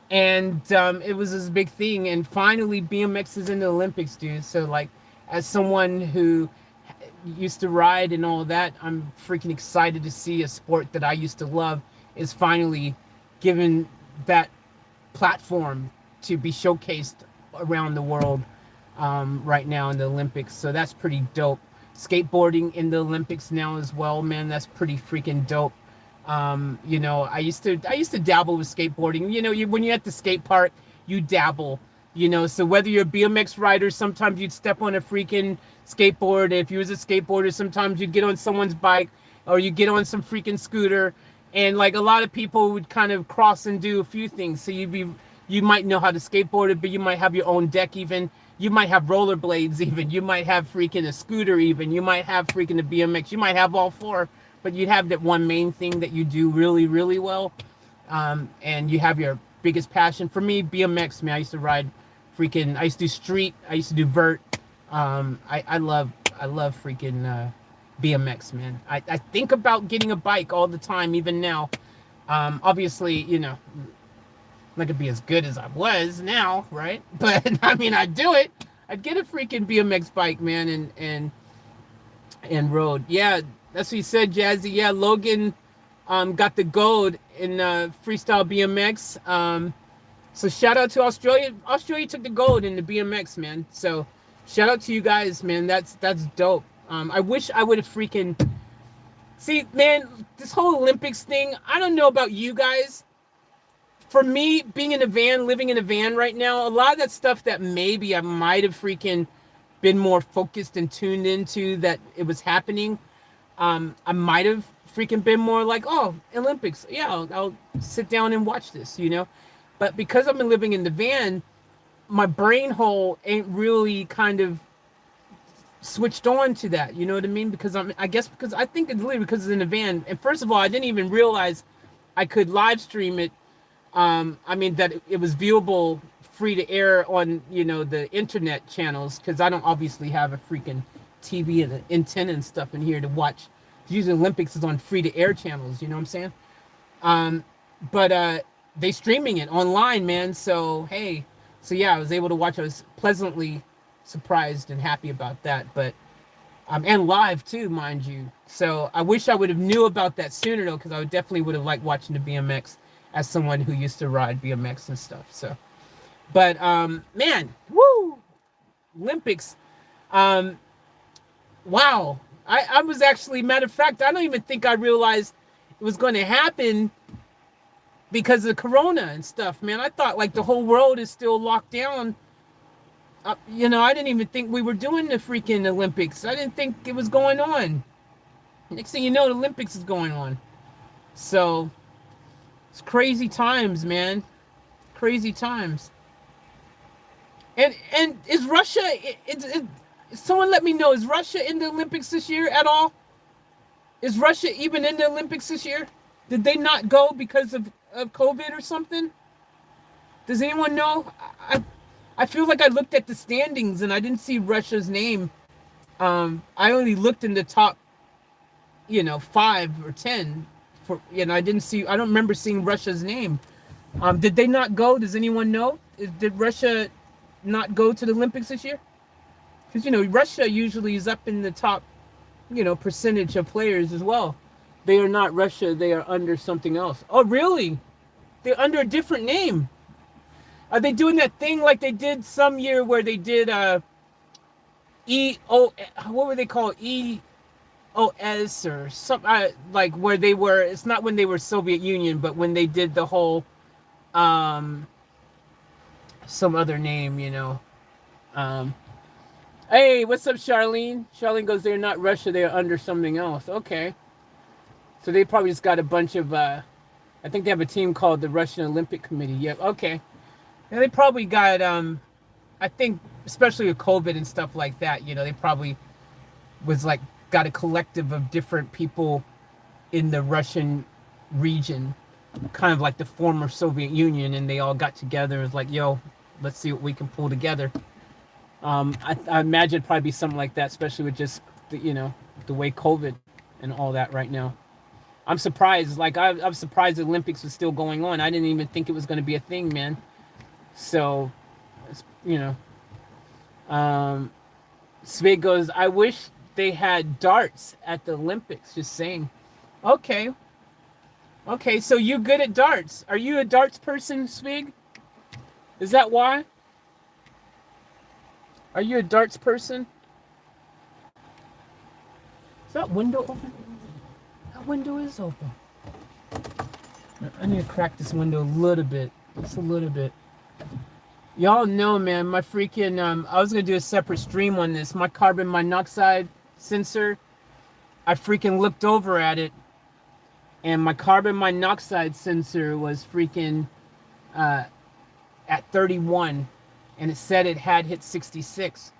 And it was this big thing. And finally, BMX is in the Olympics, dude. So, like, as someone who used to ride and all that, I'm freaking excited to see a sport that I used to love is finally given that platform to be showcased around the world right now in the Olympics. So that's pretty dope. Skateboarding in the Olympics now as well, man. That's pretty freaking dope. You know, I used to dabble with skateboarding. You know, when you're at the skate park, you dabble. You know, so whether you're a BMX rider, sometimes you'd step on a freaking skateboard. If you was a skateboarder, sometimes you'd get on someone's bike or you get on some freaking scooter. And like a lot of people would kind of cross and do a few things. So you might know how to skateboard it, but you might have your own deck even. You might have rollerblades even. You might have freaking a scooter even. You might have freaking a BMX. You might have all four, but you'd have that one main thing that you do really, really well. And you have your biggest passion. For me, BMX, man, I used to ride freaking, I used to do street. I used to do vert. I love freaking BMX, man. I think about getting a bike all the time, even now. Obviously, you know, I'm not gonna be as good as I was now, right? But I mean, I'd do it. I'd get a freaking BMX bike, man, and road. Yeah, that's what he said, Jazzy. Yeah, Logan got the gold in freestyle BMX. So shout out to Australia. Australia took the gold in the BMX, man. So shout out to you guys, man. That's dope. I wish I would have freaking see, man. This whole Olympics thing. I don't know about you guys. For me, being in a van, living in a van right now, a lot of that stuff that maybe I might have freaking been more focused and tuned into that it was happening. I might have freaking been more like, oh, Olympics. Yeah, I'll sit down and watch this, you know. But because I've been living in the van, my brain hole ain't really kind of switched on to that. You know what I mean? Because I guess because I think it's literally because it's in the van. And first of all, I didn't even realize I could live stream it. I mean that it was viewable free to air on, you know, the internet channels, because I don't obviously have a freaking TV and an antenna and stuff in here to watch. Usually Olympics is on free to air channels, you know what I'm saying? But they streaming it online, man. So hey, so yeah, I was able to watch. I was pleasantly surprised and happy about that. But and live too, mind you. So I wish I would have knew about that sooner though, because I definitely would have liked watching the BMX as someone who used to ride BMX and stuff. So, but man, woo, Olympics. Wow. I was actually, matter of fact, I don't even think I realized it was going to happen because of Corona and stuff, man. I thought like the whole world is still locked down. You know, I didn't even think we were doing the freaking Olympics. I didn't think it was going on. Next thing you know, the Olympics is going on. So it's crazy times, man. Crazy times. And is Russia? Someone let me know. Is Russia in the Olympics this year at all? Is Russia even in the Olympics this year? Did they not go because of COVID or something? Does anyone know? I feel like I looked at the standings and I didn't see Russia's name. I only looked in the top, 5 or 10. I don't remember seeing Russia's name. Did they not go? Does anyone know? Did Russia not go to the Olympics this year? Because, Russia usually is up in the top, percentage of players as well. They are not Russia. They are under something else. Oh, really? They're under a different name. Are they doing that thing like they did some year where they did what were they called? EOS or something, like where they were, it's not when they were Soviet Union, but when they did the whole some other name, hey, what's up, Charlene? Charlene goes, they're not Russia, they're under something else. Okay. So they probably just got a bunch of I think they have a team called the Russian Olympic Committee. Yep, okay. And they probably got I think especially with COVID and stuff like that, they probably was like got a collective of different people in the Russian region, kind of like the former Soviet Union, and they all got together and was like, yo, let's see what we can pull together. I imagine it'd probably be something like that, especially with just the way COVID and all that right now. I'm surprised. Like I'm surprised the Olympics was still going on. I didn't even think it was going to be a thing, man. So, Svig goes, I wish they had darts at the Olympics. Just saying. Okay, so you good at darts? Are you a darts person, Svig? Is that why? Are you a darts person? Is that window open? That window is open. I need to crack this window a little bit. Just a little bit. Y'all know, man, my freaking, I was going to do a separate stream on this. My carbon monoxide sensor, I freaking looked over at it, and my carbon monoxide sensor was freaking at 31, and it said it had hit 66.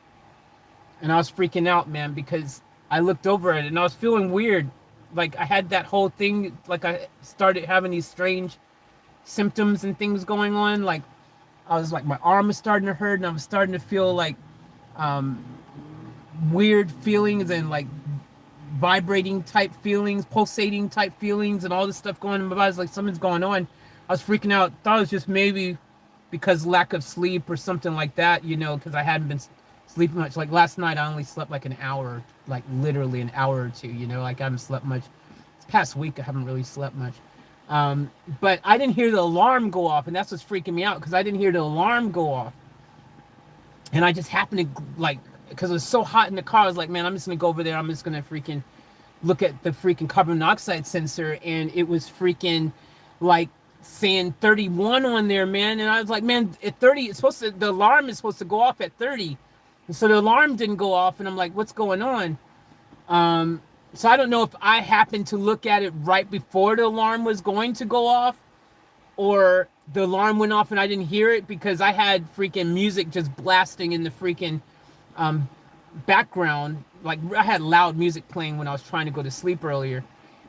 And I was freaking out, man, because I looked over at it, and I was feeling weird. Like, I had that whole thing, like, I started having these strange symptoms and things going on, like, I was like, my arm was starting to hurt, and I was starting to feel like weird feelings and like vibrating type feelings, pulsating type feelings, and all this stuff going on in my body. I was like, something's going on. I was freaking out. Thought it was just maybe because lack of sleep or something like that, because I hadn't been sleeping much. Like last night, I only slept like an hour, like literally an hour or two, like I haven't slept much. This past week, I haven't really slept much. But I didn't hear the alarm go off, and that's what's freaking me out because I didn't hear the alarm go off. And I just happened to, like, because it was so hot in the car, I was like, man, I'm just going to go over there. I'm just going to freaking look at the freaking carbon monoxide sensor. And it was freaking like saying 31 on there, man. And I was like, man, at 30, it's supposed to, the alarm is supposed to go off at 30. And so the alarm didn't go off. And I'm like, what's going on? So I don't know if I happened to look at it right before the alarm was going to go off, or the alarm went off and I didn't hear it because I had freaking music just blasting in the freaking background. Like, I had loud music playing when I was trying to go to sleep earlier.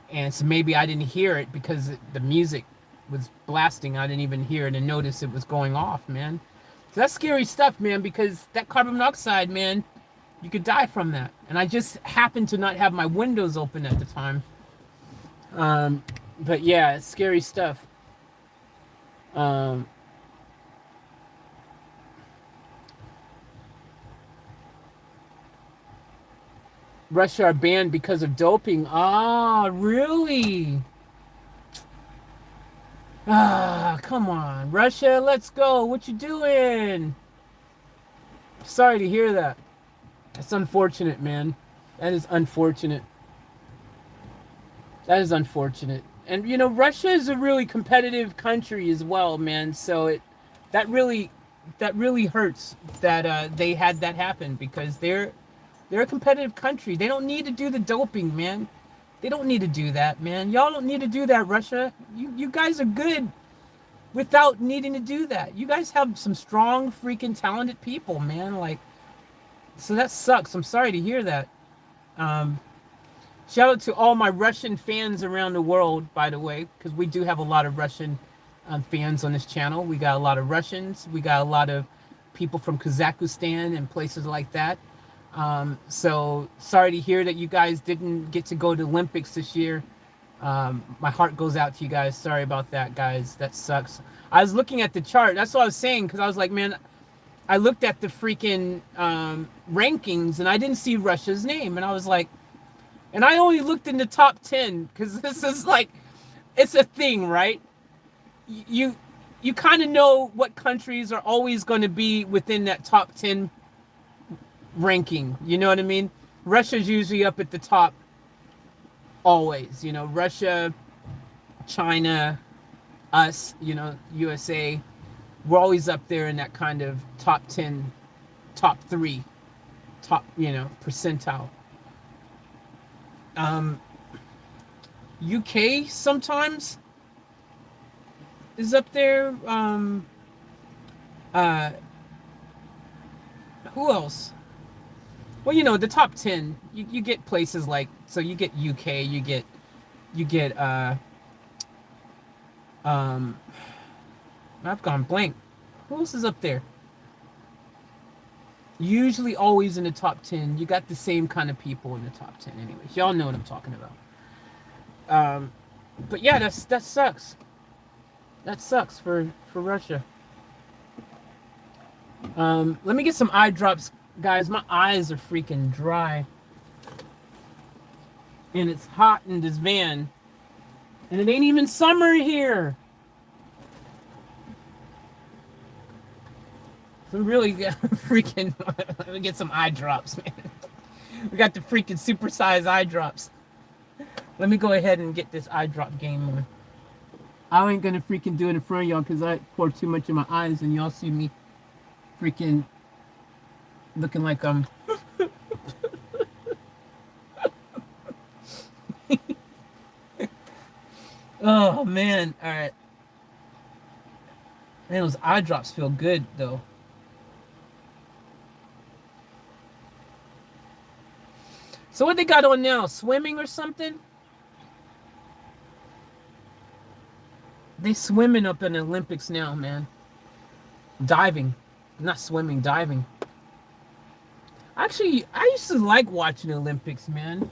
And so maybe I didn't hear it because the music was blasting. I didn't even hear it and notice it was going off, man. So that's scary stuff, man, because that carbon monoxide, man, you could die from that. And I just happened to not have my windows open at the time. But yeah, it's scary stuff. Russia are banned because of doping. Ah, really? Ah, come on. Russia, let's go. What you doing? Sorry to hear that. That's unfortunate, man. That is unfortunate. That is unfortunate. And you know, Russia is a really competitive country as well, man. So that really hurts that they had that happen because they're a competitive country. They don't need to do the doping, man. They don't need to do that, man. Y'all don't need to do that, Russia. You guys are good without needing to do that. You guys have some strong, freaking talented people, man. Like, so that sucks. I'm sorry to hear that. Shout out to all my Russian fans around the world, by the way, because we do have a lot of Russian fans on this channel. We got a lot of Russians. We got a lot of people from Kazakhstan and places like that. So sorry to hear that you guys didn't get to go to Olympics this year. My heart goes out to you guys. Sorry about that, guys. That sucks. I was looking at the chart. That's what I was saying, because I was like, man, I looked at the freaking rankings and I didn't see Russia's name. And I was like, and I only looked in the top 10 because this is like, it's a thing, right? You kind of know what countries are always going to be within that top 10 ranking. You know what I mean? Russia's usually up at the top always. You know, Russia, China, us, you know, USA, we're always up there in that kind of top 10, top 3, top, you know, percentile. UK sometimes is up there. Who else? Well, you know, the top 10, you get places like, so you get UK, you get I've gone blank. Who else is up there? Usually always in the top 10. You got the same kind of people in the top 10 anyways. Y'all know what I'm talking about. But yeah, that sucks. That sucks for Russia. Let me get some eye drops, guys. My eyes are freaking dry. And it's hot in this van. And it ain't even summer here. I'm really freaking. Let me get some eye drops, man. We got the freaking supersized eye drops. Let me go ahead and get this eye drop game on. I ain't gonna freaking do it in front of y'all because I pour too much in my eyes and y'all see me freaking looking like I'm. Oh man! All right. Man, those eye drops feel good though. So what they got on now? Swimming or something? They swimming up in the Olympics now, man. Diving. Not swimming, diving. Actually, I used to like watching the Olympics, man.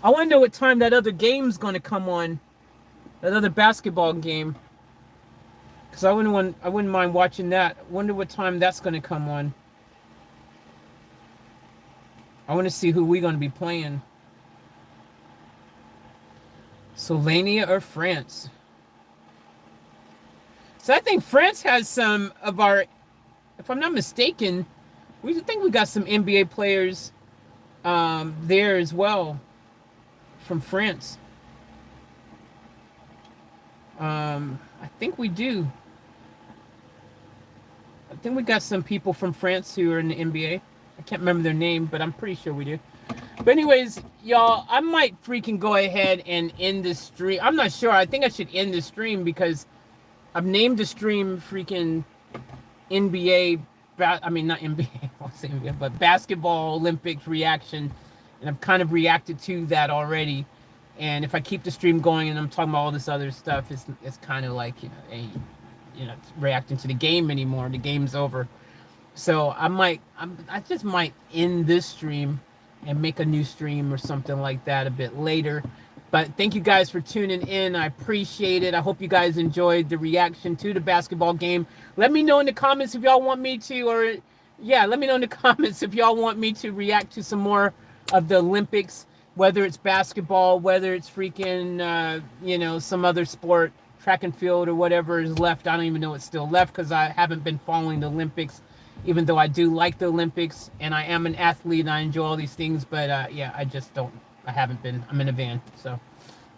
I want to know what time that other game's going to come on. That other basketball game. Because I wouldn't mind watching that. I wonder what time that's going to come on. I want to see who we're going to be playing. Slovenia or France? So I think France has some of our, if I'm not mistaken, we think we got some NBA players there as well from France. I think we do. I think we got some people from France who are in the NBA. I can't remember their name, but I'm pretty sure we do. But anyways, y'all, I might freaking go ahead and end this stream. I'm not sure. I think I should end the stream because I've named the stream freaking NBA. I mean, not NBA. I won't say NBA, but basketball Olympics reaction, and I've kind of reacted to that already. And if I keep the stream going and I'm talking about all this other stuff, it's kind of like it's reacting to the game anymore. The game's over. So I just might end this stream and make a new stream or something like that a bit later. But thank you guys for tuning in. I appreciate it. I hope you guys enjoyed the reaction to the basketball game. Let me know in the comments if y'all want me to, let me know in the comments if y'all want me to react to some more of the Olympics, whether it's basketball, whether it's freaking, some other sport, track and field or whatever is left. I don't even know what's still left because I haven't been following the Olympics, even though I do like the Olympics and I am an athlete and I enjoy all these things. But I just don't. I haven't been. I'm in a van. So,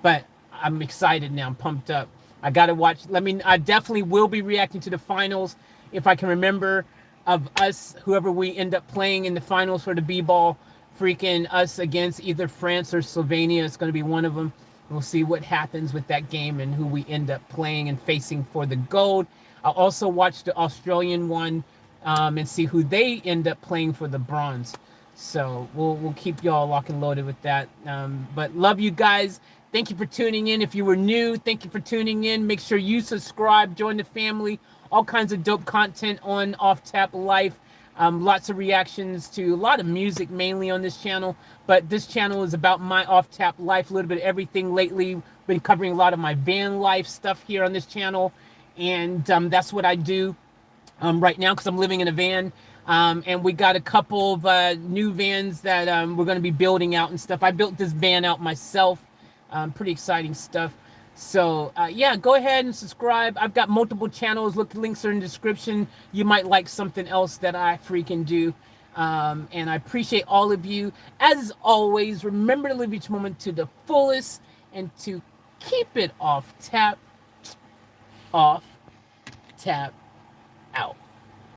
but I'm excited now. I'm pumped up. I got to watch. I definitely will be reacting to the finals if I can remember of us, whoever we end up playing in the finals for the B-ball, freaking us against either France or Slovenia. It's going to be one of them. We'll see what happens with that game and who we end up playing and facing for the gold. I'll also watch the Australian one and see who they end up playing for the bronze. So we'll keep y'all locked and loaded with that. But love you guys. Thank you for tuning in. If you were new, thank you for tuning in. Make sure you subscribe, join the family. All kinds of dope content on Off Tap Life. Lots of reactions to a lot of music mainly on this channel, but this channel is about my Off Tap life, a little bit of everything lately. Been covering a lot of my van life stuff here on this channel, and that's what I do right now because I'm living in a van, and we got a couple of new vans that we're going to be building out and stuff. I built this van out myself. Pretty exciting stuff. So, go ahead and subscribe. I've got multiple channels. Links are in the description. You might like something else that I freaking do. And I appreciate all of you. As always, remember to live each moment to the fullest and to keep it off tap, out.